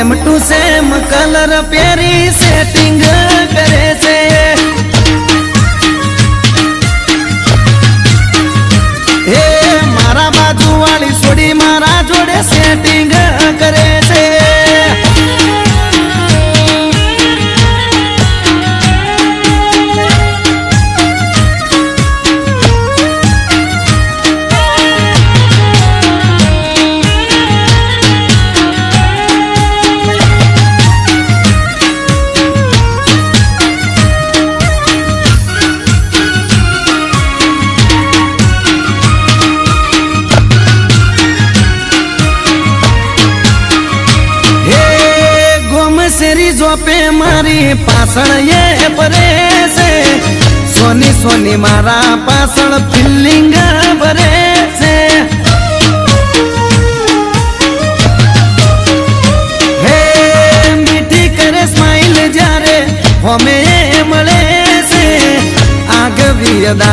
Same to same colour पेरी setting करे छे। हे मारा बाजू वाली छोड़ी मारा जोड़े सेटिंग करे छे। सेरी जोपे मारी पासण ये भरे से सोनी सोनी मारा पासण फीलिंग भरे से। हे मीठी करे स्माइल जारे हमें मळे से आग भी अदा